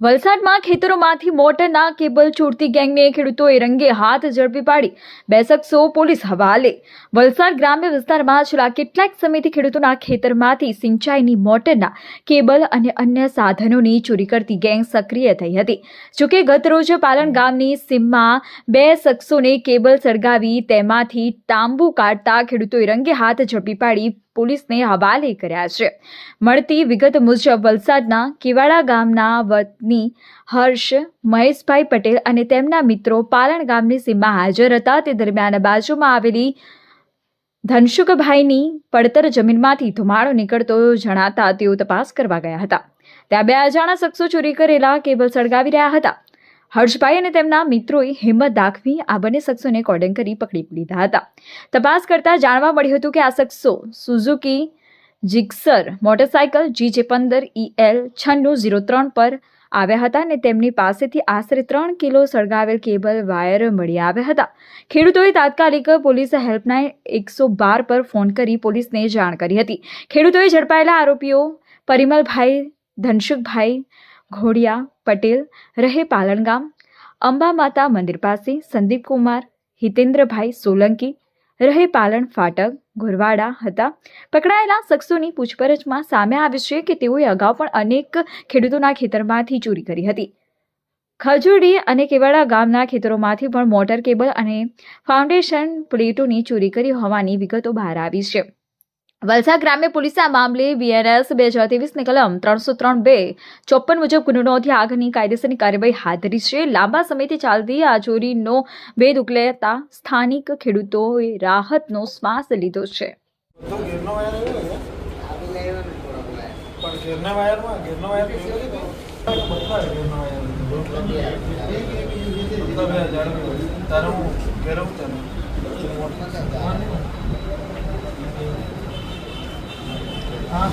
વલસાડમાં ખેતરોમાંથી મોટરના કેબલ ચોરતી ગેંગને ખેડૂતોએ રંગે હાથ ઝડપી પાડી 2 શખ્સો પોલીસ હવાલે। વલસાડ ગ્રામ્ય વિસ્તારમાં છેલ્લા કેટલાક સમયથી ખેડૂતોના ખેતરમાંથી સિંચાઈની મોટરના કેબલ અને અન્ય સાધનોની ચોરી કરતી ગેંગ સક્રિય થઈ હતી। જોકે ગતરોજ પાલણ ગામની સીમમાં 2 શખ્સોને કેબલ સળગાવી તેમાંથી તાંબુ કાઢતા ખેડૂતોએ રંગે હાથ ઝડપી પાડી પોલીસને હવાલે કર્યા છે। મળતી વિગત મુજબ વલસાડના કેવાડા ગામના વતની હર્ષ મહેશભાઈ પટેલ અને તેમના મિત્રો પાલણ ગામની સીમમાં હાજર હતા। તે દરમિયાન બાજુમાં આવેલી ધનસુખભાઈની પડતર જમીનમાંથી ધુમાડો નીકળતો જણાતા તેઓ તપાસ કરવા ગયા હતા। ત્યાં 2 અજાણા શખ્સો ચોરી કરેલા કેબલ સળગાવી રહ્યા હતા। હર્ષભાઈ અને તેમના મિત્રોએ હિંમત દાખવી આ બંને શખ્સોને કોર્ડન કરી પકડી લીધા હતા। તપાસ કરતા જાણવા મળ્યું હતું કે આ શખ્સો સુઝુકી જીક્સર મોટરસાયકલ GJ15EL 9603 પર આવ્યા હતા અને તેમની પાસેથી આશરે 3 કિલો સળગાવેલ કેબલ વાયર મળી આવ્યા હતા। ખેડૂતોએ તાત્કાલિક પોલીસ હેલ્પલાઇન 112 પર ફોન કરી પોલીસને જાણ કરી હતી। ખેડૂતોએ ઝડપાયેલા આરોપીઓ પરિમલભાઈ ધનસુખભાઈ ઘોડિયા પટેલ રહે પાલણ ગામ અંબા માતા મંદિર પાસે, સંદીપ કુમાર હિતેન્દ્રભાઈ સોલંકી રહે પાલણ ફાટક ગોરવાડા હતા। પકડાયેલા શખ્સોની પૂછપરછમાં સામે આવે છે કે તેઓએ અગાઉ પણ અનેક ખેડૂતોના ખેતરમાંથી ચોરી કરી હતી। ખજુડી અને કેવાડા ગામના ખેતરોમાંથી પણ મોટર કેબલ અને ફાઉન્ડેશન પ્લેટોની ચોરી કરી હોવાની વિગતો બહાર આવી છે। વલસાડ ગ્રામ્ય પોલીસે આ મામલે BNS 2023ની કલમ 303(2) 54 મુજબ ગુનો નોંધી આગળની કાયદેસરની કાર્યવાહી હાથ ધરી છે। લાંબા સમયથી ચાલતી આ ચોરીનો ભેદ ઉકેલાતા સ્થાનિક ખેડૂતોએ રાહતનો શ્વાસ લીધો છે। हाँ